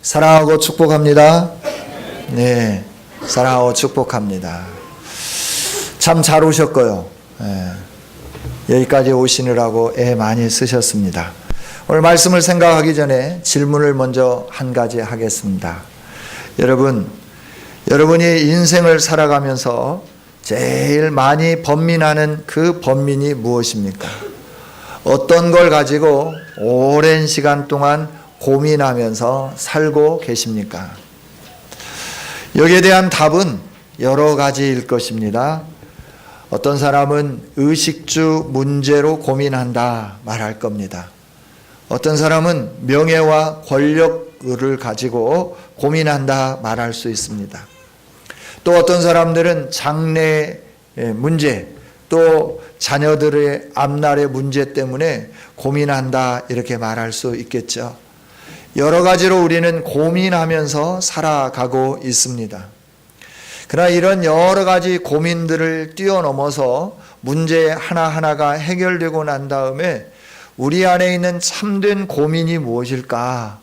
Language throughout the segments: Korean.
사랑하고 축복합니다. 네, 사랑하고 축복합니다. 참 잘 오셨고요. 여기까지 오시느라고 애 많이 쓰셨습니다. 오늘 말씀을 생각하기 전에 질문을 먼저 한 가지 하겠습니다. 여러분이 인생을 살아가면서 제일 많이 번민하는 그 번민이 무엇입니까? 어떤 걸 가지고 오랜 시간 동안 고민하면서 살고 계십니까? 여기에 대한 답은 여러 가지일 것입니다. 어떤 사람은 의식주 문제로 고민한다 말할 겁니다. 어떤 사람은 명예와 권력을 가지고 고민한다 말할 수 있습니다. 또 어떤 사람들은 장래의 문제, 또 자녀들의 앞날의 문제 때문에 고민한다 이렇게 말할 수 있겠죠. 여러 가지로 우리는 고민하면서 살아가고 있습니다. 그러나 이런 여러 가지 고민들을 뛰어넘어서 문제 하나하나가 해결되고 난 다음에 우리 안에 있는 참된 고민이 무엇일까?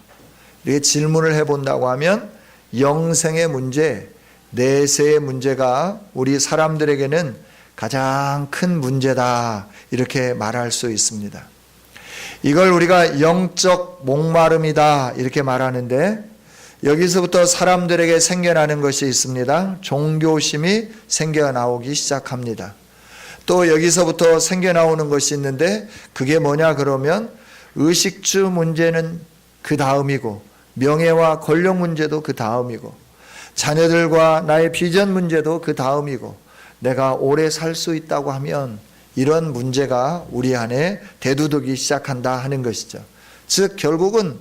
이렇게 질문을 해본다고 하면 영생의 문제, 내세의 문제가 우리 사람들에게는 가장 큰 문제다 이렇게 말할 수 있습니다. 이걸 우리가 영적 목마름이다 이렇게 말하는데 여기서부터 사람들에게 생겨나는 것이 있습니다. 종교심이 생겨나오기 시작합니다. 또 여기서부터 생겨나오는 것이 있는데 그게 뭐냐 그러면 의식주 문제는 그 다음이고 명예와 권력 문제도 그 다음이고 자녀들과 나의 비전 문제도 그 다음이고 내가 오래 살 수 있다고 하면 이런 문제가 우리 안에 대두되기 시작한다 하는 것이죠. 즉 결국은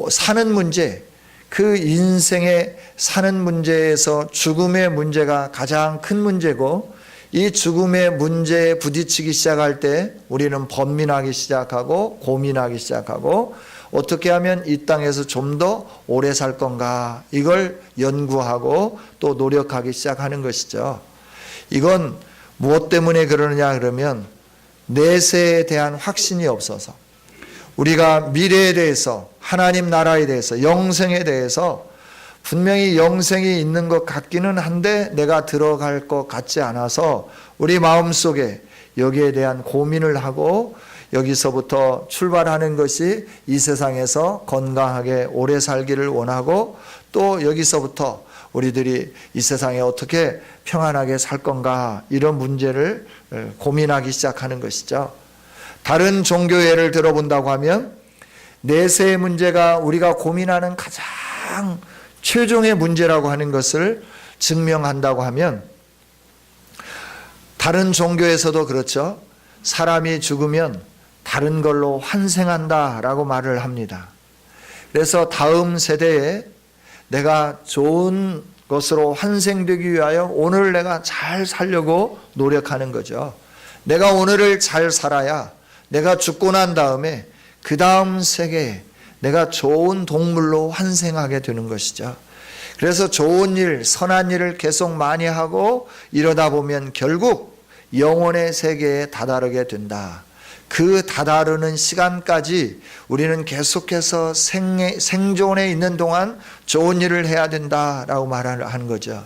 사는 문제, 그 인생의 사는 문제에서 죽음의 문제가 가장 큰 문제고 이 죽음의 문제에 부딪히기 시작할 때 우리는 번민하기 시작하고 고민하기 시작하고 어떻게 하면 이 땅에서 좀 더 오래 살 건가 이걸 연구하고 또 노력하기 시작하는 것이죠. 이건 무엇 때문에 그러느냐 그러면 내세에 대한 확신이 없어서 우리가 미래에 대해서 하나님 나라에 대해서 영생에 대해서 분명히 영생이 있는 것 같기는 한데 내가 들어갈 것 같지 않아서 우리 마음속에 여기에 대한 고민을 하고 여기서부터 출발하는 것이 이 세상에서 건강하게 오래 살기를 원하고 또 여기서부터 우리들이 이 세상에 어떻게 평안하게 살 건가 이런 문제를 고민하기 시작하는 것이죠. 다른 종교 예를 들어본다고 하면 내세의 문제가 우리가 고민하는 가장 최종의 문제라고 하는 것을 증명한다고 하면 다른 종교에서도 그렇죠. 사람이 죽으면 다른 걸로 환생한다라고 말을 합니다. 그래서 다음 세대에 내가 좋은 것으로 환생되기 위하여 오늘 내가 잘 살려고 노력하는 거죠. 내가 오늘을 잘 살아야 내가 죽고 난 다음에 그 다음 세계에 내가 좋은 동물로 환생하게 되는 것이죠. 그래서 좋은 일, 선한 일을 계속 많이 하고 이러다 보면 결국 영혼의 세계에 다다르게 된다. 그 다다르는 시간까지 우리는 계속해서 생존에 있는 동안 좋은 일을 해야 된다라고 말하는 거죠.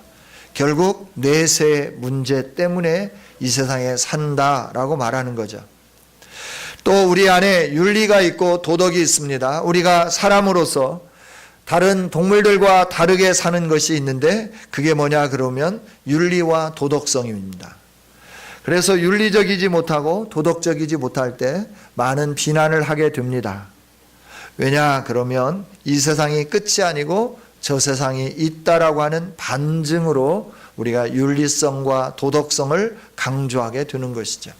결국 내세 문제 때문에 이 세상에 산다라고 말하는 거죠. 또 우리 안에 윤리가 있고 도덕이 있습니다. 우리가 사람으로서 다른 동물들과 다르게 사는 것이 있는데 그게 뭐냐 그러면 윤리와 도덕성입니다. 그래서 윤리적이지 못하고 도덕적이지 못할 때 많은 비난을 하게 됩니다. 왜냐 그러면 이 세상이 끝이 아니고 저 세상이 있다라고 하는 반증으로 우리가 윤리성과 도덕성을 강조하게 되는 것이죠.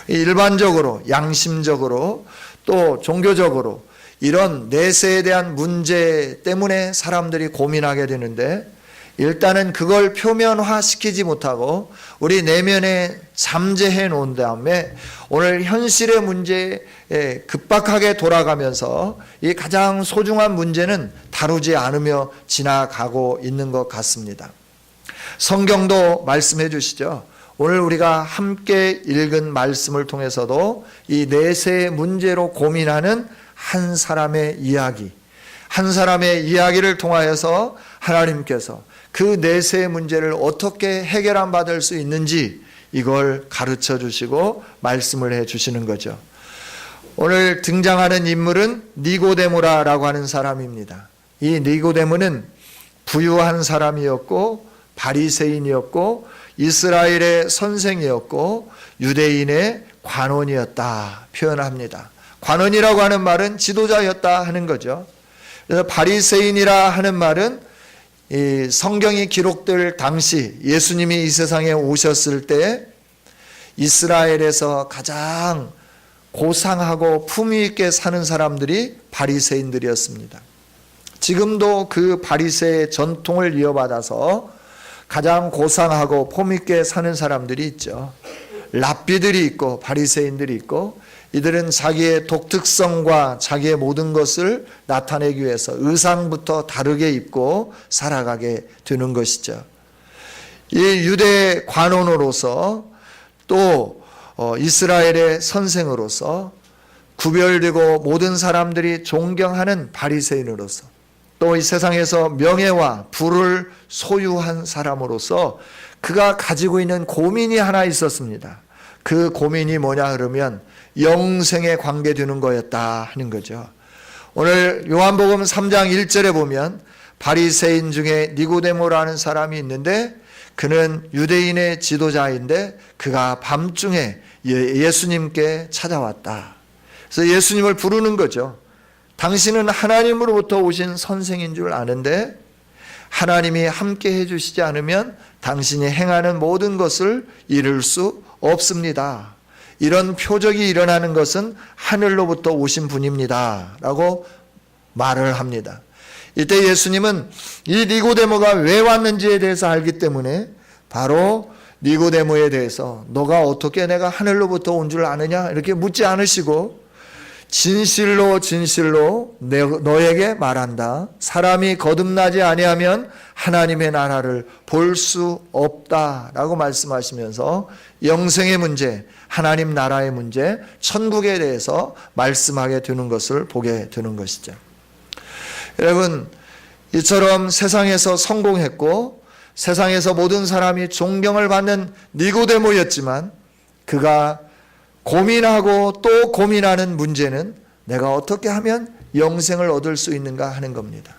일반적으로 양심적으로 또 종교적으로 이런 내세에 대한 문제 때문에 사람들이 고민하게 되는데 일단은 그걸 표면화시키지 못하고 우리 내면에 잠재해 놓은 다음에 오늘 현실의 문제에 급박하게 돌아가면서 이 가장 소중한 문제는 다루지 않으며 지나가고 있는 것 같습니다. 성경도 말씀해 주시죠. 오늘 우리가 함께 읽은 말씀을 통해서도 이 내세의 문제로 고민하는 한 사람의 이야기, 한 사람의 이야기를 통하여서 하나님께서 그 내세의 문제를 어떻게 해결함 받을 수 있는지 이걸 가르쳐 주시고 말씀을 해 주시는 거죠. 오늘 등장하는 인물은 니고데모라고 하는 사람입니다. 이 니고데모는 부유한 사람이었고 바리새인이었고 이스라엘의 선생이었고 유대인의 관원이었다 표현합니다. 관원이라고 하는 말은 지도자였다 하는 거죠. 그래서 바리새인이라 하는 말은 이 성경이 기록될 당시 예수님이 이 세상에 오셨을 때 이스라엘에서 가장 고상하고 품위 있게 사는 사람들이 바리새인들이었습니다. 지금도 그 바리새의 전통을 이어받아서 가장 고상하고 품 있게 사는 사람들이 있죠. 랍비들이 있고 바리새인들이 있고, 이들은 자기의 독특성과 자기의 모든 것을 나타내기 위해서 의상부터 다르게 입고 살아가게 되는 것이죠. 이 유대 관원으로서 또 이스라엘의 선생으로서 구별되고 모든 사람들이 존경하는 바리새인으로서 또 이 세상에서 명예와 부를 소유한 사람으로서 그가 가지고 있는 고민이 하나 있었습니다. 그 고민이 뭐냐 그러면 영생에 관계되는 거였다 하는 거죠. 오늘 요한복음 3장 1절에 보면 바리새인 중에 니고데모라는 사람이 있는데 그는 유대인의 지도자인데 그가 밤중에 예수님께 찾아왔다. 그래서 예수님을 부르는 거죠. 당신은 하나님으로부터 오신 선생인 줄 아는데 하나님이 함께 해주시지 않으면 당신이 행하는 모든 것을 이룰 수 없습니다. 이런 표적이 일어나는 것은 하늘로부터 오신 분입니다. 라고 말을 합니다. 이때 예수님은 이 니고데모가 왜 왔는지에 대해서 알기 때문에 바로 니고데모에 대해서 너가 어떻게 내가 하늘로부터 온 줄 아느냐 이렇게 묻지 않으시고 진실로 진실로 너에게 말한다. 사람이 거듭나지 아니하면 하나님의 나라를 볼 수 없다라고 말씀하시면서 영생의 문제, 하나님 나라의 문제, 천국에 대해서 말씀하게 되는 것을 보게 되는 것이죠. 여러분, 이처럼 세상에서 성공했고 세상에서 모든 사람이 존경을 받는 니고데모였지만 그가 고민하고 또 고민하는 문제는 내가 어떻게 하면 영생을 얻을 수 있는가 하는 겁니다.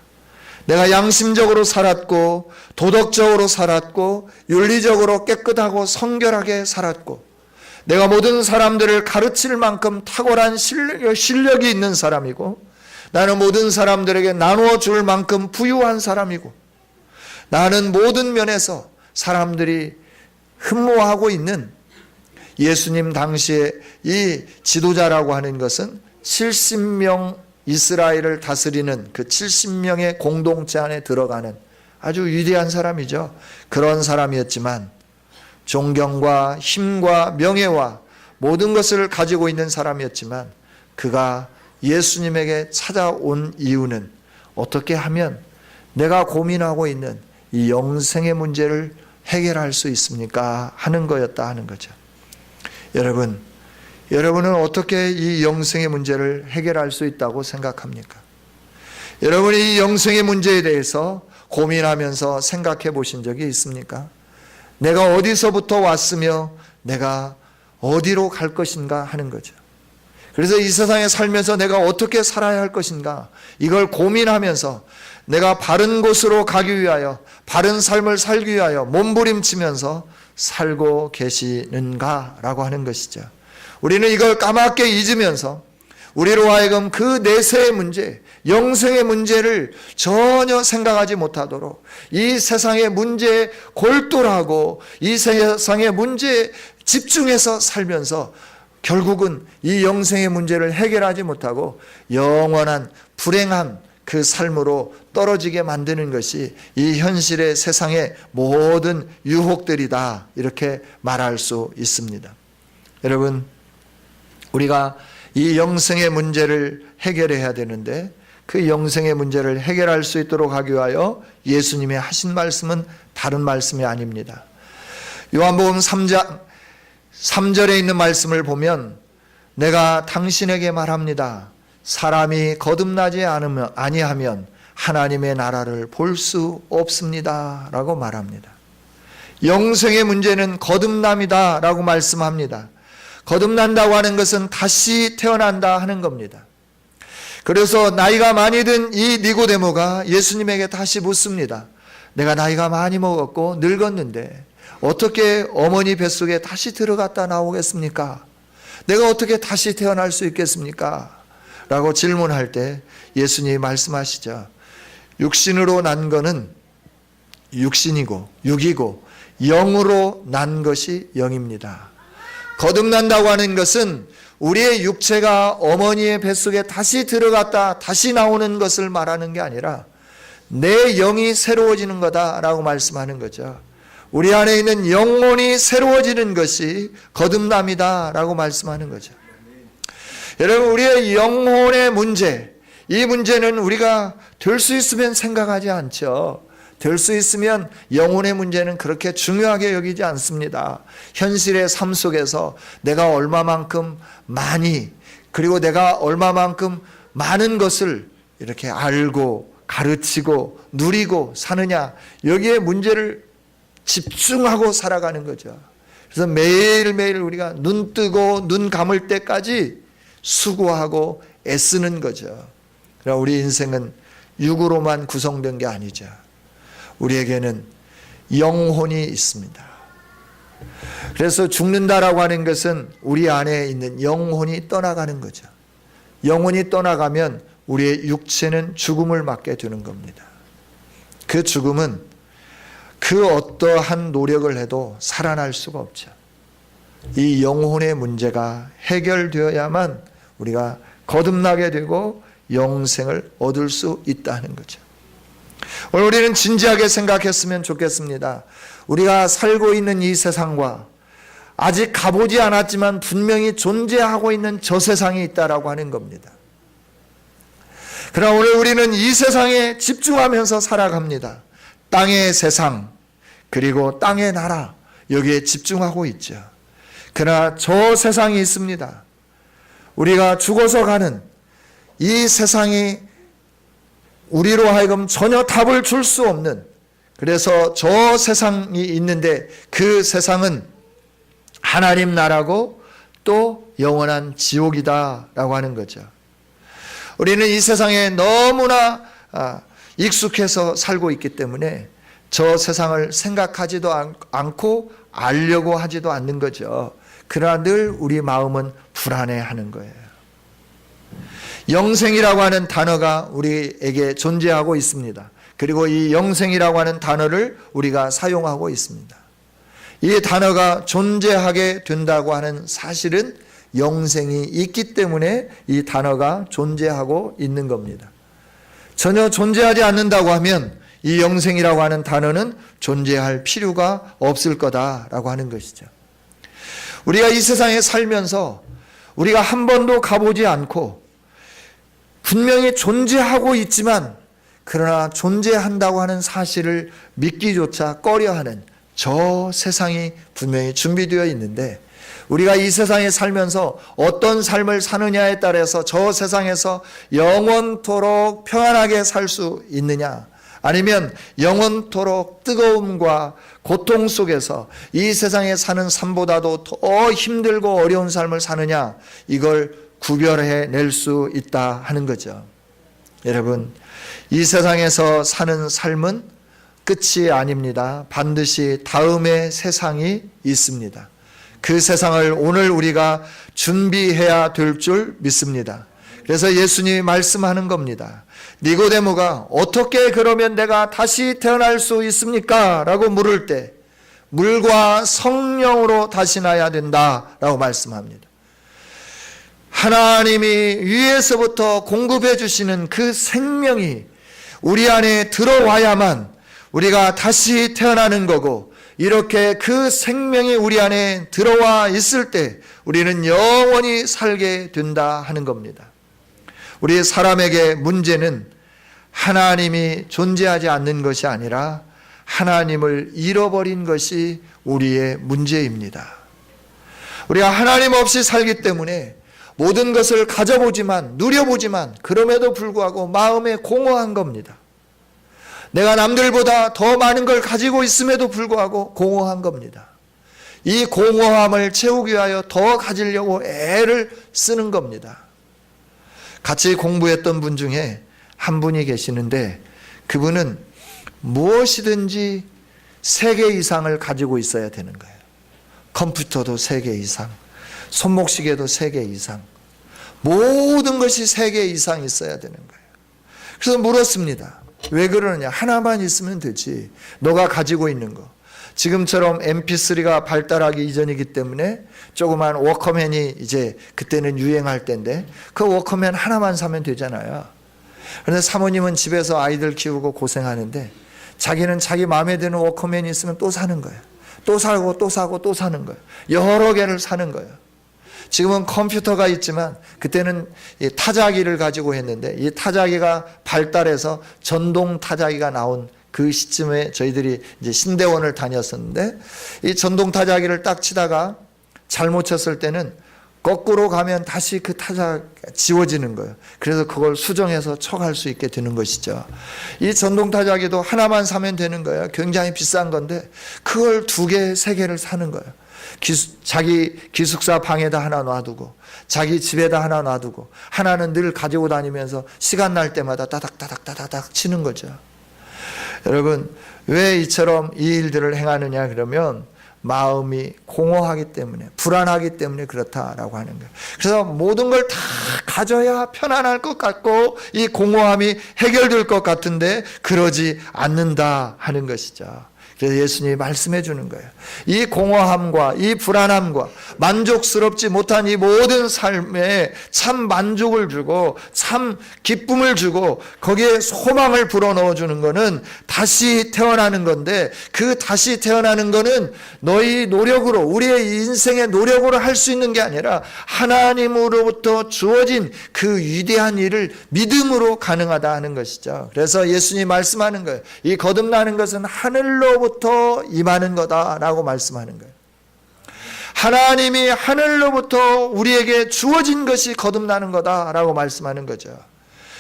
내가 양심적으로 살았고 도덕적으로 살았고 윤리적으로 깨끗하고 성결하게 살았고 내가 모든 사람들을 가르칠 만큼 탁월한 실력이 있는 사람이고 나는 모든 사람들에게 나누어 줄 만큼 부유한 사람이고 나는 모든 면에서 사람들이 흠모하고 있는 예수님 당시에 이 지도자라고 하는 것은 70명 이스라엘을 다스리는 그 70명의 공동체 안에 들어가는 아주 위대한 사람이죠. 그런 사람이었지만 존경과 힘과 명예와 모든 것을 가지고 있는 사람이었지만 그가 예수님에게 찾아온 이유는 어떻게 하면 내가 고민하고 있는 이 영생의 문제를 해결할 수 있습니까? 하는 거였다 하는 거죠. 여러분은 어떻게 이 영생의 문제를 해결할 수 있다고 생각합니까? 여러분이 이 영생의 문제에 대해서 고민하면서 생각해 보신 적이 있습니까? 내가 어디서부터 왔으며 내가 어디로 갈 것인가 하는 거죠. 그래서 이 세상에 살면서 내가 어떻게 살아야 할 것인가 이걸 고민하면서 내가 바른 곳으로 가기 위하여 바른 삶을 살기 위하여 몸부림치면서 살고 계시는가라고 하는 것이죠. 우리는 이걸 까맣게 잊으면서 우리로 하여금 그 내세의 문제, 영생의 문제를 전혀 생각하지 못하도록 이 세상의 문제에 골똘하고 이 세상의 문제에 집중해서 살면서 결국은 이 영생의 문제를 해결하지 못하고 영원한 불행한 그 삶으로 떨어지게 만드는 것이 이 현실의 세상의 모든 유혹들이다 이렇게 말할 수 있습니다. 여러분, 우리가 이 영생의 문제를 해결해야 되는데 그 영생의 문제를 해결할 수 있도록 하기 위하여 예수님이 하신 말씀은 다른 말씀이 아닙니다. 요한복음 3장 3절에 있는 말씀을 보면 내가 당신에게 말합니다. 사람이 거듭나지 아니하면 하나님의 나라를 볼 수 없습니다 라고 말합니다. 영생의 문제는 거듭남이다 라고 말씀합니다. 거듭난다고 하는 것은 다시 태어난다 하는 겁니다. 그래서 나이가 많이 든 이 니고데모가 예수님에게 다시 묻습니다. 내가 나이가 많이 먹었고 늙었는데 어떻게 어머니 뱃속에 다시 들어갔다 나오겠습니까? 내가 어떻게 다시 태어날 수 있겠습니까? 라고 질문할 때 예수님이 말씀하시죠. 육신으로 난 거는 육신이고 육이고 영으로 난 것이 영입니다. 거듭난다고 하는 것은 우리의 육체가 어머니의 뱃속에 다시 들어갔다 다시 나오는 것을 말하는 게 아니라 내 영이 새로워지는 거다라고 말씀하는 거죠. 우리 안에 있는 영혼이 새로워지는 것이 거듭남이다라고 말씀하는 거죠. 여러분, 우리의 영혼의 문제, 이 문제는 우리가 될 수 있으면 생각하지 않죠. 될 수 있으면 영혼의 문제는 그렇게 중요하게 여기지 않습니다. 현실의 삶 속에서 내가 얼마만큼 많이, 그리고 내가 얼마만큼 많은 것을 이렇게 알고 가르치고 누리고 사느냐, 여기에 문제를 집중하고 살아가는 거죠. 그래서 매일매일 우리가 눈 뜨고 눈 감을 때까지 수고하고 애쓰는 거죠. 그러나 우리 인생은 육으로만 구성된 게 아니죠. 우리에게는 영혼이 있습니다. 그래서 죽는다라고 하는 것은 우리 안에 있는 영혼이 떠나가는 거죠. 영혼이 떠나가면 우리의 육체는 죽음을 맞게 되는 겁니다. 그 죽음은 그 어떠한 노력을 해도 살아날 수가 없죠. 이 영혼의 문제가 해결되어야만 우리가 거듭나게 되고 영생을 얻을 수 있다는 거죠. 오늘 우리는 진지하게 생각했으면 좋겠습니다. 우리가 살고 있는 이 세상과 아직 가보지 않았지만 분명히 존재하고 있는 저 세상이 있다라고 하는 겁니다. 그러나 오늘 우리는 이 세상에 집중하면서 살아갑니다. 땅의 세상, 그리고 땅의 나라, 여기에 집중하고 있죠. 그러나 저 세상이 있습니다. 우리가 죽어서 가는 이 세상이 우리로 하여금 전혀 답을 줄 수 없는, 그래서 저 세상이 있는데 그 세상은 하나님 나라고 또 영원한 지옥이다라고 하는 거죠. 우리는 이 세상에 너무나 익숙해서 살고 있기 때문에 저 세상을 생각하지도 않고 알려고 하지도 않는 거죠. 그러나 늘 우리 마음은 불안해하는 거예요. 영생이라고 하는 단어가 우리에게 존재하고 있습니다. 그리고 이 영생이라고 하는 단어를 우리가 사용하고 있습니다. 이 단어가 존재하게 된다고 하는 사실은 영생이 있기 때문에 이 단어가 존재하고 있는 겁니다. 전혀 존재하지 않는다고 하면 이 영생이라고 하는 단어는 존재할 필요가 없을 거다라고 하는 것이죠. 우리가 이 세상에 살면서 우리가 한 번도 가보지 않고 분명히 존재하고 있지만 그러나 존재한다고 하는 사실을 믿기조차 꺼려하는 저 세상이 분명히 준비되어 있는데, 우리가 이 세상에 살면서 어떤 삶을 사느냐에 따라서 저 세상에서 영원토록 평안하게 살 수 있느냐, 아니면 영원토록 뜨거움과 고통 속에서 이 세상에 사는 삶보다도 더 힘들고 어려운 삶을 사느냐, 이걸 구별해 낼 수 있다 하는 거죠. 여러분, 이 세상에서 사는 삶은 끝이 아닙니다. 반드시 다음의 세상이 있습니다. 그 세상을 오늘 우리가 준비해야 될 줄 믿습니다. 그래서 예수님이 말씀하는 겁니다. 니고데모가 어떻게 그러면 내가 다시 태어날 수 있습니까? 라고 물을 때 물과 성령으로 다시 나야 된다라고 말씀합니다. 하나님이 위에서부터 공급해 주시는 그 생명이 우리 안에 들어와야만 우리가 다시 태어나는 거고, 이렇게 그 생명이 우리 안에 들어와 있을 때 우리는 영원히 살게 된다 하는 겁니다. 우리 사람에게 문제는 하나님이 존재하지 않는 것이 아니라 하나님을 잃어버린 것이 우리의 문제입니다. 우리가 하나님 없이 살기 때문에 모든 것을 가져보지만, 누려보지만 그럼에도 불구하고 마음에 공허한 겁니다. 내가 남들보다 더 많은 걸 가지고 있음에도 불구하고 공허한 겁니다. 이 공허함을 채우기 위하여 더 가지려고 애를 쓰는 겁니다. 같이 공부했던 분 중에 한 분이 계시는데 그분은 무엇이든지 3개 이상을 가지고 있어야 되는 거예요. 컴퓨터도 3개 이상, 손목시계도 3개 이상, 모든 것이 3개 이상 있어야 되는 거예요. 그래서 물었습니다. 왜 그러느냐? 하나만 있으면 되지. 너가 가지고 있는 거. 지금처럼 MP3가 발달하기 이전이기 때문에 조그만 워커맨이 이제 그때는 유행할 때인데 그 워커맨 하나만 사면 되잖아요. 그런데 사모님은 집에서 아이들 키우고 고생하는데 자기는 자기 마음에 드는 워커맨이 있으면 또 사는 거예요. 또 사고 또 사고 또 사는 거예요. 여러 개를 사는 거예요. 지금은 컴퓨터가 있지만 그때는 이 타자기를 가지고 했는데 이 타자기가 발달해서 전동 타자기가 나온 그 시점에 저희들이 이제 신대원을 다녔었는데 이 전동 타자기를 딱 치다가 잘못 쳤을 때는 거꾸로 가면 다시 그 타자가 지워지는 거예요. 그래서 그걸 수정해서 척할 수 있게 되는 것이죠. 이 전동 타자기도 하나만 사면 되는 거예요. 굉장히 비싼 건데 그걸 2개, 3개를 사는 거예요. 자기 기숙사 방에다 하나 놔두고 자기 집에다 하나 놔두고 하나는 늘 가지고 다니면서 시간 날 때마다 따닥따닥따닥 치는 거죠. 여러분, 왜 이처럼 이 일들을 행하느냐 그러면 마음이 공허하기 때문에, 불안하기 때문에 그렇다라고 하는 거예요. 그래서 모든 걸 다 가져야 편안할 것 같고 이 공허함이 해결될 것 같은데 그러지 않는다 하는 것이죠. 그래서 예수님이 말씀해 주는 거예요. 이 공허함과 이 불안함과 만족스럽지 못한 이 모든 삶에 참 만족을 주고 참 기쁨을 주고 거기에 소망을 불어넣어 주는 거는 다시 태어나는 건데 그 다시 태어나는 거는 너희 노력으로 우리의 인생의 노력으로 할 수 있는 게 아니라 하나님으로부터 주어진 그 위대한 일을 믿음으로 가능하다 하는 것이죠. 그래서 예수님이 말씀하는 거예요. 이 거듭나는 것은 하늘로부터 임하는 거다라고 말씀하는 거예요. 하나님이 하늘로부터 우리에게 주어진 것이 거듭나는 거다라고 말씀하는 거죠.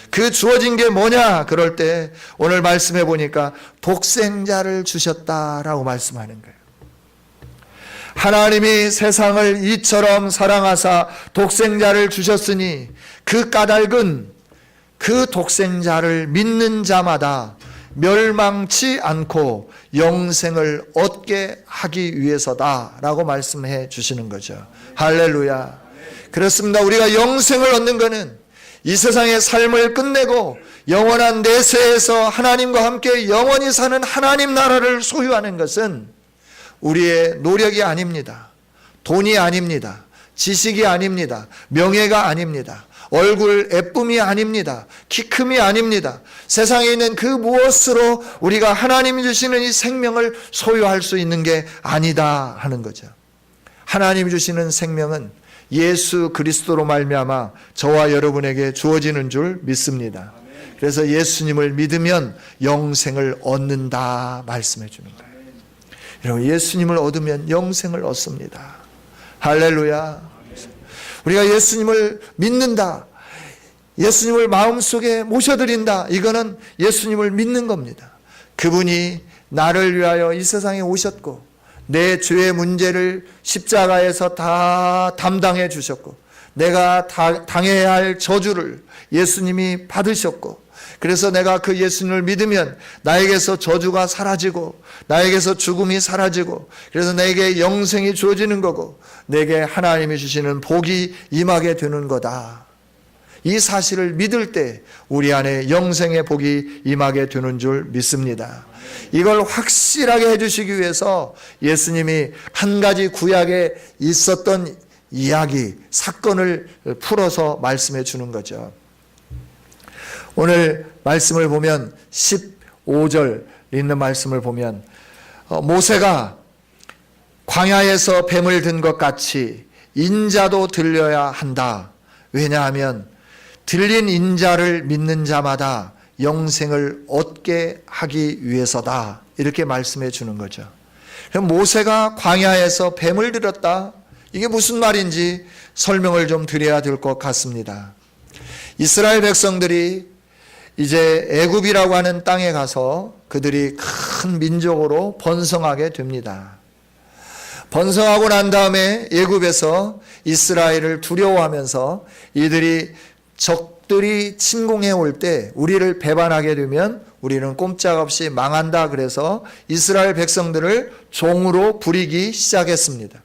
그 주어진 게 뭐냐? 그럴 때 오늘 말씀해 보니까 독생자를 주셨다라고 말씀하는 거예요. 하나님이 세상을 이처럼 사랑하사 독생자를 주셨으니 그 까닭은 그 독생자를 믿는 자마다 멸망치 않고 영생을 얻게 하기 위해서다라고 말씀해 주시는 거죠. 할렐루야. 그렇습니다. 우리가 영생을 얻는 것은 이 세상의 삶을 끝내고 영원한 내세에서 하나님과 함께 영원히 사는 하나님 나라를 소유하는 것은 우리의 노력이 아닙니다. 돈이 아닙니다. 지식이 아닙니다. 명예가 아닙니다. 얼굴 예쁨이 아닙니다. 키 큼이 아닙니다. 세상에 있는 그 무엇으로 우리가 하나님이 주시는 이 생명을 소유할 수 있는 게 아니다 하는 거죠. 하나님이 주시는 생명은 예수 그리스도로 말미암아 저와 여러분에게 주어지는 줄 믿습니다. 그래서 예수님을 믿으면 영생을 얻는다 말씀해 주는 거예요. 여러분, 예수님을 얻으면 영생을 얻습니다. 할렐루야. 우리가 예수님을 믿는다, 예수님을 마음속에 모셔드린다, 이거는 예수님을 믿는 겁니다. 그분이 나를 위하여 이 세상에 오셨고 내 죄의 문제를 십자가에서 다 담당해 주셨고 내가 당해야 할 저주를 예수님이 받으셨고 그래서 내가 그 예수님을 믿으면 나에게서 저주가 사라지고 나에게서 죽음이 사라지고 그래서 내게 영생이 주어지는 거고 내게 하나님이 주시는 복이 임하게 되는 거다. 이 사실을 믿을 때 우리 안에 영생의 복이 임하게 되는 줄 믿습니다. 이걸 확실하게 해주시기 위해서 예수님이 한 가지 구약에 있었던 이야기, 사건을 풀어서 말씀해 주는 거죠. 오늘 말씀을 보면 15절 있는 말씀을 보면 모세가 광야에서 뱀을 든 것 같이 인자도 들려야 한다. 왜냐하면 들린 인자를 믿는 자마다 영생을 얻게 하기 위해서다. 이렇게 말씀해 주는 거죠. 모세가 광야에서 뱀을 들었다. 이게 무슨 말인지 설명을 좀 드려야 될 것 같습니다. 이스라엘 백성들이 이제 애굽이라고 하는 땅에 가서 그들이 큰 민족으로 번성하게 됩니다. 번성하고 난 다음에 애굽에서 이스라엘을 두려워하면서 이들이 적들이 침공해 올 때 우리를 배반하게 되면 우리는 꼼짝없이 망한다. 그래서 이스라엘 백성들을 종으로 부리기 시작했습니다.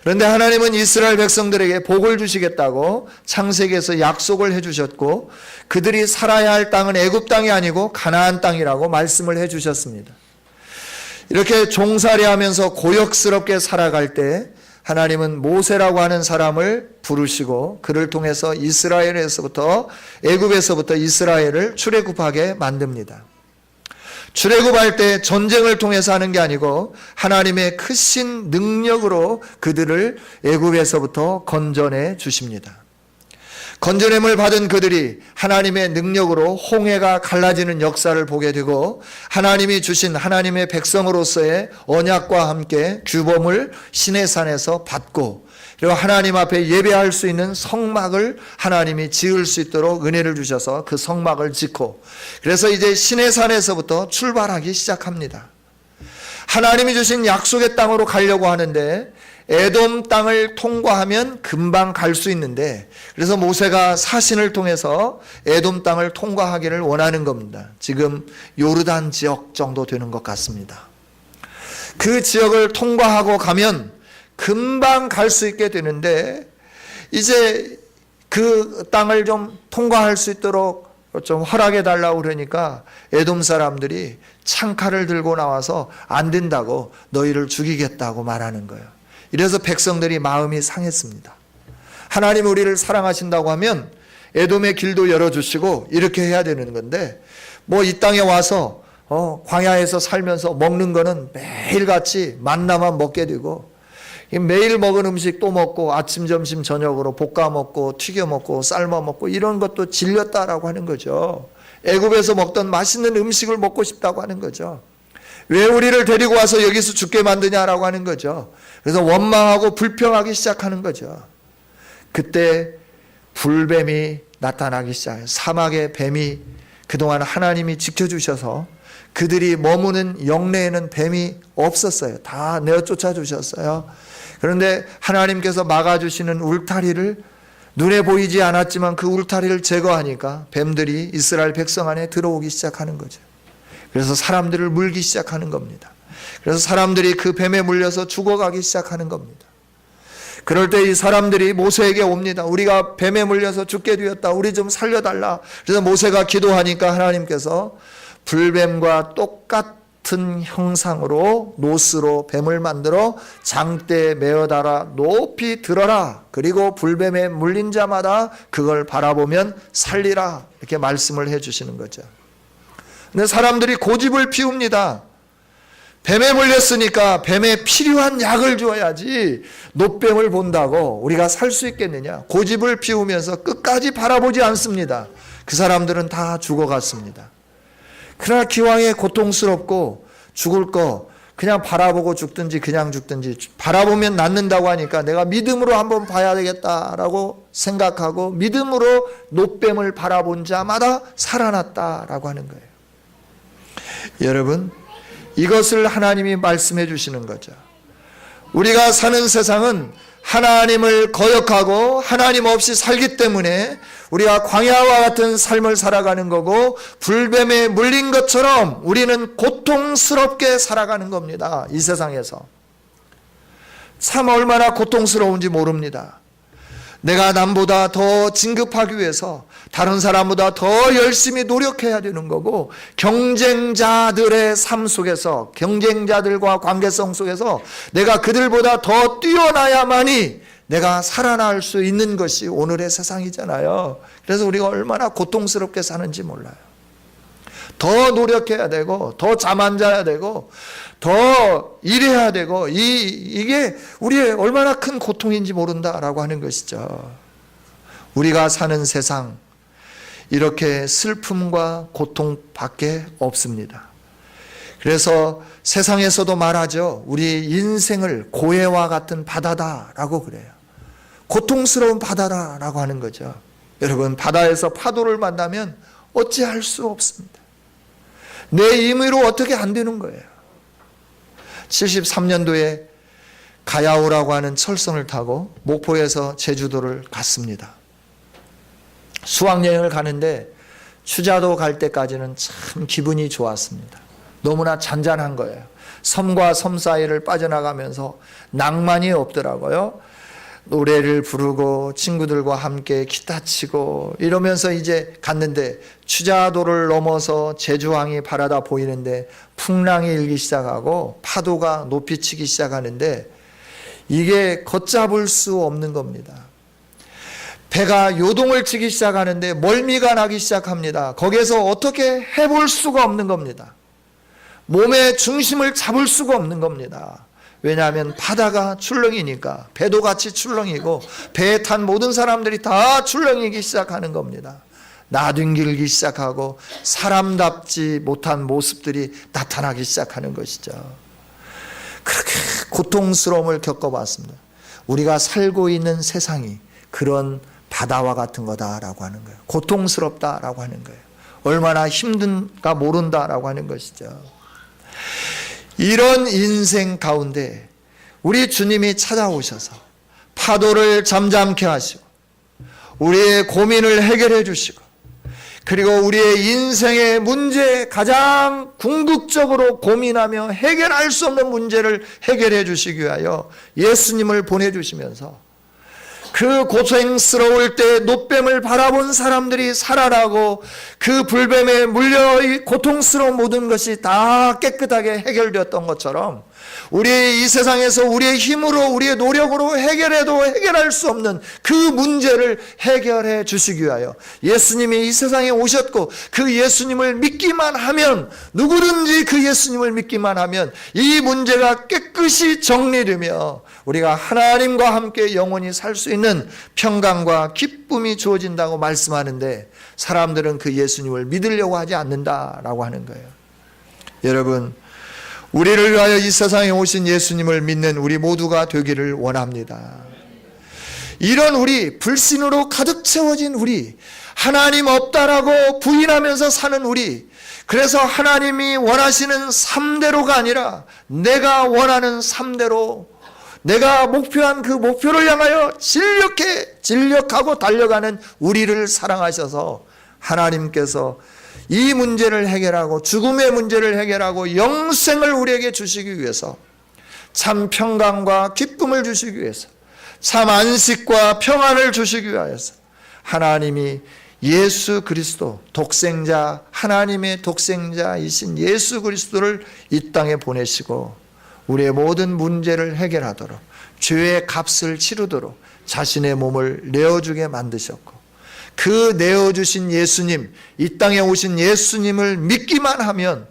그런데 하나님은 이스라엘 백성들에게 복을 주시겠다고 창세기에서 약속을 해주셨고 그들이 살아야 할 땅은 애굽 땅이 아니고 가나안 땅이라고 말씀을 해주셨습니다. 이렇게 종살이하면서 고역스럽게 살아갈 때 하나님은 모세라고 하는 사람을 부르시고 그를 통해서 애굽에서부터 이스라엘을 출애굽하게 만듭니다. 출애굽할 때 전쟁을 통해서 하는 게 아니고 하나님의 크신 능력으로 그들을 애굽에서부터 건져내 주십니다. 건져냄을 받은 그들이 하나님의 능력으로 홍해가 갈라지는 역사를 보게 되고 하나님이 주신 하나님의 백성으로서의 언약과 함께 규범을 시내산에서 받고 그리고 하나님 앞에 예배할 수 있는 성막을 하나님이 지을 수 있도록 은혜를 주셔서 그 성막을 짓고 그래서 이제 시내산에서부터 출발하기 시작합니다. 하나님이 주신 약속의 땅으로 가려고 하는데 에돔 땅을 통과하면 금방 갈 수 있는데 그래서 모세가 사신을 통해서 에돔 땅을 통과하기를 원하는 겁니다. 지금 요르단 지역 정도 되는 것 같습니다. 그 지역을 통과하고 가면 금방 갈 수 있게 되는데 이제 그 땅을 좀 통과할 수 있도록 좀 허락해 달라고 그러니까 에돔 사람들이 창칼을 들고 나와서 안 된다고 너희를 죽이겠다고 말하는 거예요. 이래서 백성들이 마음이 상했습니다. 하나님이 우리를 사랑하신다고 하면 에돔의 길도 열어주시고 이렇게 해야 되는 건데 뭐 이 땅에 와서 광야에서 살면서 먹는 거는 매일같이 만나만 먹게 되고 매일 먹은 음식 또 먹고 아침 점심 저녁으로 볶아 먹고 튀겨 먹고 삶아 먹고 이런 것도 질렸다라고 하는 거죠. 애굽에서 먹던 맛있는 음식을 먹고 싶다고 하는 거죠. 왜 우리를 데리고 와서 여기서 죽게 만드냐라고 하는 거죠. 그래서 원망하고 불평하기 시작하는 거죠. 그때 불뱀이 나타나기 시작해요. 사막의 뱀이 그동안 하나님이 지켜주셔서 그들이 머무는 영내에는 뱀이 없었어요. 다 내어쫓아 주셨어요. 그런데 하나님께서 막아주시는 울타리를 눈에 보이지 않았지만 그 울타리를 제거하니까 뱀들이 이스라엘 백성 안에 들어오기 시작하는 거죠. 그래서 사람들을 물기 시작하는 겁니다. 그래서 사람들이 그 뱀에 물려서 죽어가기 시작하는 겁니다. 그럴 때 이 사람들이 모세에게 옵니다. 우리가 뱀에 물려서 죽게 되었다. 우리 좀 살려달라. 그래서 모세가 기도하니까 하나님께서 불뱀과 똑같은 형상으로 노스로 뱀을 만들어 장대에 메어달아 높이 들어라. 그리고 불뱀에 물린 자마다 그걸 바라보면 살리라. 이렇게 말씀을 해주시는 거죠. 근데 사람들이 고집을 피웁니다. 뱀에 물렸으니까 뱀에 필요한 약을 줘야지 노뱀을 본다고 우리가 살 수 있겠느냐. 고집을 피우면서 끝까지 바라보지 않습니다. 그 사람들은 다 죽어갔습니다. 그러나 기왕에 고통스럽고 죽을 거 그냥 바라보고 죽든지 그냥 죽든지 바라보면 낫는다고 하니까 내가 믿음으로 한번 봐야 되겠다라고 생각하고 믿음으로 노뱀을 바라본 자마다 살아났다라고 하는 거예요. 여러분, 이것을 하나님이 말씀해 주시는 거죠. 우리가 사는 세상은 하나님을 거역하고 하나님 없이 살기 때문에 우리가 광야와 같은 삶을 살아가는 거고 불뱀에 물린 것처럼 우리는 고통스럽게 살아가는 겁니다. 이 세상에서. 참 얼마나 고통스러운지 모릅니다. 내가 남보다 더 진급하기 위해서 다른 사람보다 더 열심히 노력해야 되는 거고 경쟁자들의 삶 속에서 경쟁자들과 관계성 속에서 내가 그들보다 더 뛰어나야만이 내가 살아날 수 있는 것이 오늘의 세상이잖아요. 그래서 우리가 얼마나 고통스럽게 사는지 몰라요. 더 노력해야 되고 더 잠 안 자야 되고 더 일해야 되고 이게 우리의 얼마나 큰 고통인지 모른다라고 하는 것이죠. 우리가 사는 세상 이렇게 슬픔과 고통밖에 없습니다. 그래서 세상에서도 말하죠. 우리 인생을 고해와 같은 바다다라고 그래요. 고통스러운 바다다라고 하는 거죠. 여러분, 바다에서 파도를 만나면 어찌할 수 없습니다. 내 임의로 어떻게 안 되는 거예요. 73년도에 가야오라고 하는 철선을 타고 목포에서 제주도를 갔습니다. 수학여행을 가는데 추자도 갈 때까지는 참 기분이 좋았습니다. 너무나 잔잔한 거예요. 섬과 섬 사이를 빠져나가면서 낭만이 없더라고요. 노래를 부르고 친구들과 함께 기타 치고 이러면서 이제 갔는데 추자도를 넘어서 제주항이 바라다 보이는데 풍랑이 일기 시작하고 파도가 높이 치기 시작하는데 이게 걷잡을 수 없는 겁니다. 배가 요동을 치기 시작하는데 멀미가 나기 시작합니다. 거기에서 어떻게 해볼 수가 없는 겁니다. 몸의 중심을 잡을 수가 없는 겁니다. 왜냐하면 바다가 출렁이니까 배도 같이 출렁이고 배에 탄 모든 사람들이 다 출렁이기 시작하는 겁니다. 나뒹길기 시작하고 사람답지 못한 모습들이 나타나기 시작하는 것이죠. 그렇게 고통스러움을 겪어봤습니다. 우리가 살고 있는 세상이 그런 바다와 같은 거다라고 하는 거예요. 고통스럽다라고 하는 거예요. 얼마나 힘든가 모른다라고 하는 것이죠. 이런 인생 가운데 우리 주님이 찾아오셔서 파도를 잠잠케 하시고 우리의 고민을 해결해 주시고 그리고 우리의 인생의 문제 가장 궁극적으로 고민하며 해결할 수 없는 문제를 해결해 주시기 위하여 예수님을 보내주시면서 그 고생스러울 때 노뱀을 바라본 사람들이 살아나고 그 불뱀에 물려 이 고통스러운 모든 것이 다 깨끗하게 해결되었던 것처럼 우리 이 세상에서 우리의 힘으로 우리의 노력으로 해결해도 해결할 수 없는 그 문제를 해결해 주시기 위하여 예수님이 이 세상에 오셨고 그 예수님을 믿기만 하면 누구든지 그 예수님을 믿기만 하면 이 문제가 깨끗이 정리되며 우리가 하나님과 함께 영원히 살 수 있는 평강과 기쁨이 주어진다고 말씀하는데 사람들은 그 예수님을 믿으려고 하지 않는다라고 하는 거예요. 여러분, 우리를 위하여 이 세상에 오신 예수님을 믿는 우리 모두가 되기를 원합니다. 이런 우리, 불신으로 가득 채워진 우리, 하나님 없다라고 부인하면서 사는 우리, 그래서 하나님이 원하시는 3대로가 아니라 내가 원하는 3대로 내가 목표한 그 목표를 향하여 진력하고 달려가는 우리를 사랑하셔서 하나님께서 이 문제를 해결하고 죽음의 문제를 해결하고 영생을 우리에게 주시기 위해서 참 평강과 기쁨을 주시기 위해서 참 안식과 평안을 주시기 위해서 하나님이 예수 그리스도 독생자 하나님의 독생자이신 예수 그리스도를 이 땅에 보내시고 우리의 모든 문제를 해결하도록 죄의 값을 치르도록 자신의 몸을 내어주게 만드셨고 그 내어주신 예수님, 이 땅에 오신 예수님을 믿기만 하면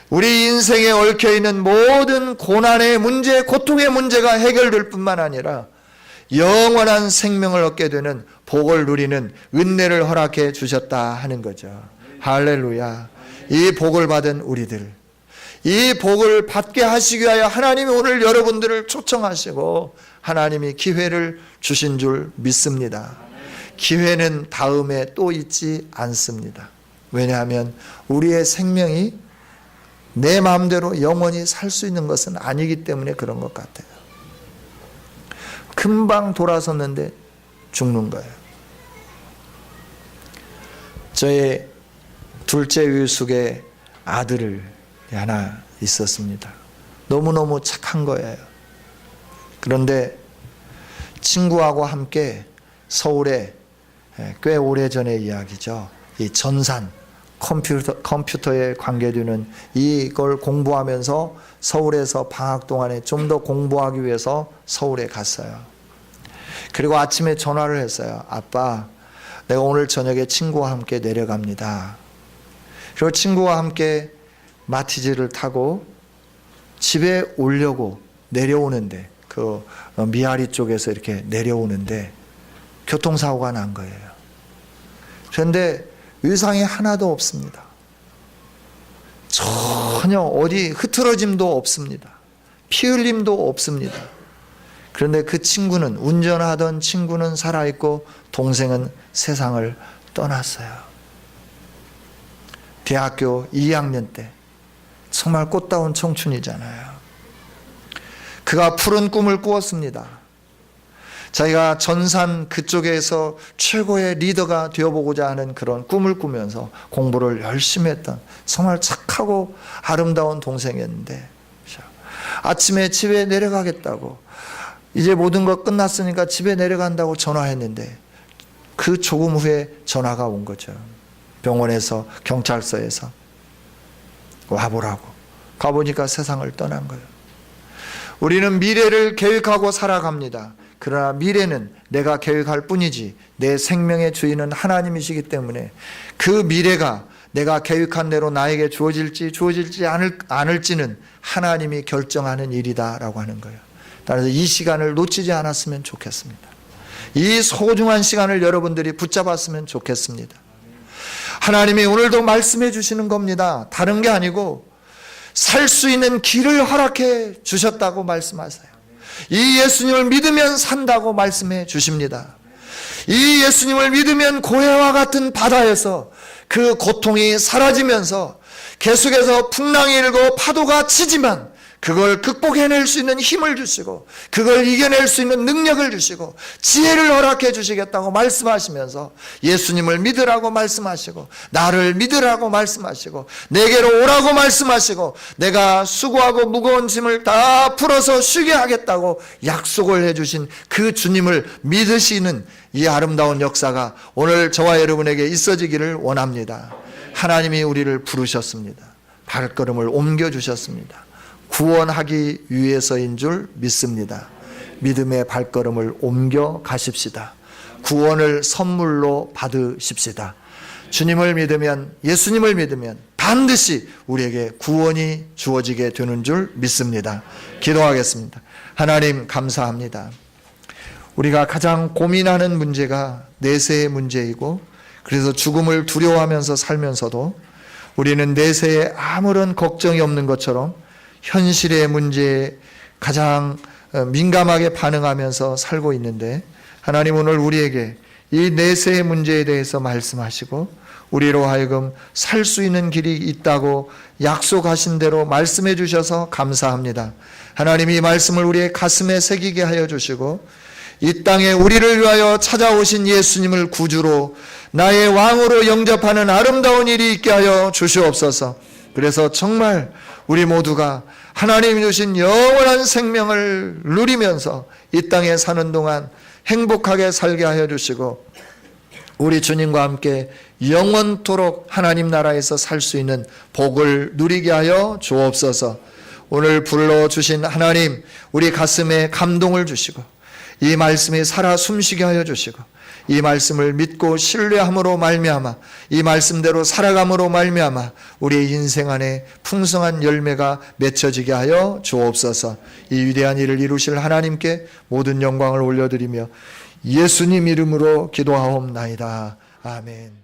우리 인생에 얽혀있는 모든 고난의 문제, 고통의 문제가 해결될 뿐만 아니라 영원한 생명을 얻게 되는 복을 누리는 은혜를 허락해 주셨다 하는 거죠. 할렐루야. 이 복을 받은 우리들, 이 복을 받게 하시기 위하여 하나님이 오늘 여러분들을 초청하시고 하나님이 기회를 주신 줄 믿습니다. 기회는 다음에 또 있지 않습니다. 왜냐하면 우리의 생명이 내 마음대로 영원히 살 수 있는 것은 아니기 때문에 그런 것 같아요. 금방 돌아섰는데 죽는 거예요. 저의 둘째 위숙의 아들이 하나 있었습니다. 너무너무 착한 거예요. 그런데 친구하고 함께 서울에 꽤 오래전의 이야기죠. 이 전산, 컴퓨터에 관계되는 이걸 공부하면서 서울에서 방학 동안에 좀 더 공부하기 위해서 서울에 갔어요. 그리고 아침에 전화를 했어요. 아빠, 내가 오늘 저녁에 친구와 함께 내려갑니다. 그리고 친구와 함께 마티즈를 타고 집에 오려고 내려오는데 그 미아리 쪽에서 이렇게 내려오는데 교통사고가 난 거예요. 그런데 의상이 하나도 없습니다. 전혀 어디 흐트러짐도 없습니다. 피 흘림도 없습니다. 그런데 그 친구는, 운전하던 친구는 살아있고 동생은 세상을 떠났어요. 대학교 2학년 때 정말 꽃다운 청춘이잖아요. 그가 푸른 꿈을 꾸었습니다. 자기가 전산 그쪽에서 최고의 리더가 되어보고자 하는 그런 꿈을 꾸면서 공부를 열심히 했던 정말 착하고 아름다운 동생이었는데, 아침에 집에 내려가겠다고, 이제 모든 것 끝났으니까 집에 내려간다고 전화했는데 그 조금 후에 전화가 온 거죠. 병원에서, 경찰서에서 와보라고. 가보니까 세상을 떠난 거예요. 우리는 미래를 계획하고 살아갑니다. 그러나 미래는 내가 계획할 뿐이지 내 생명의 주인은 하나님이시기 때문에 그 미래가 내가 계획한 대로 나에게 주어질지 않을지는 하나님이 결정하는 일이다라고 하는 거예요. 따라서 이 시간을 놓치지 않았으면 좋겠습니다. 이 소중한 시간을 여러분들이 붙잡았으면 좋겠습니다. 하나님이 오늘도 말씀해 주시는 겁니다. 다른 게 아니고 살 수 있는 길을 허락해 주셨다고 말씀하세요. 이 예수님을 믿으면 산다고 말씀해 주십니다. 이 예수님을 믿으면 고해와 같은 바다에서 그 고통이 사라지면서 계속해서 풍랑이 일고 파도가 치지만 그걸 극복해낼 수 있는 힘을 주시고 그걸 이겨낼 수 있는 능력을 주시고 지혜를 허락해 주시겠다고 말씀하시면서 예수님을 믿으라고 말씀하시고 나를 믿으라고 말씀하시고 내게로 오라고 말씀하시고 내가 수고하고 무거운 짐을 다 풀어서 쉬게 하겠다고 약속을 해주신 그 주님을 믿으시는 이 아름다운 역사가 오늘 저와 여러분에게 있어지기를 원합니다. 하나님이 우리를 부르셨습니다. 발걸음을 옮겨주셨습니다. 구원하기 위해서인 줄 믿습니다. 믿음의 발걸음을 옮겨 가십시다. 구원을 선물로 받으십시다. 주님을 믿으면, 예수님을 믿으면 반드시 우리에게 구원이 주어지게 되는 줄 믿습니다. 기도하겠습니다. 하나님 감사합니다. 우리가 가장 고민하는 문제가 내세의 문제이고 그래서 죽음을 두려워하면서 살면서도 우리는 내세에 아무런 걱정이 없는 것처럼 현실의 문제에 가장 민감하게 반응하면서 살고 있는데 하나님 오늘 우리에게 이 내세의 문제에 대해서 말씀하시고 우리로 하여금 살 수 있는 길이 있다고 약속하신 대로 말씀해 주셔서 감사합니다. 하나님 이 말씀을 우리의 가슴에 새기게 하여 주시고 이 땅에 우리를 위하여 찾아오신 예수님을 구주로 나의 왕으로 영접하는 아름다운 일이 있게 하여 주시옵소서. 그래서 정말 우리 모두가 하나님이 주신 영원한 생명을 누리면서 이 땅에 사는 동안 행복하게 살게 하여 주시고 우리 주님과 함께 영원토록 하나님 나라에서 살 수 있는 복을 누리게 하여 주옵소서. 오늘 불러주신 하나님 우리 가슴에 감동을 주시고 이 말씀이 살아 숨쉬게 하여 주시고 이 말씀을 믿고 신뢰함으로 말미암아 이 말씀대로 살아감으로 말미암아 우리의 인생 안에 풍성한 열매가 맺혀지게 하여 주옵소서. 이 위대한 일을 이루실 하나님께 모든 영광을 올려드리며 예수님 이름으로 기도하옵나이다. 아멘.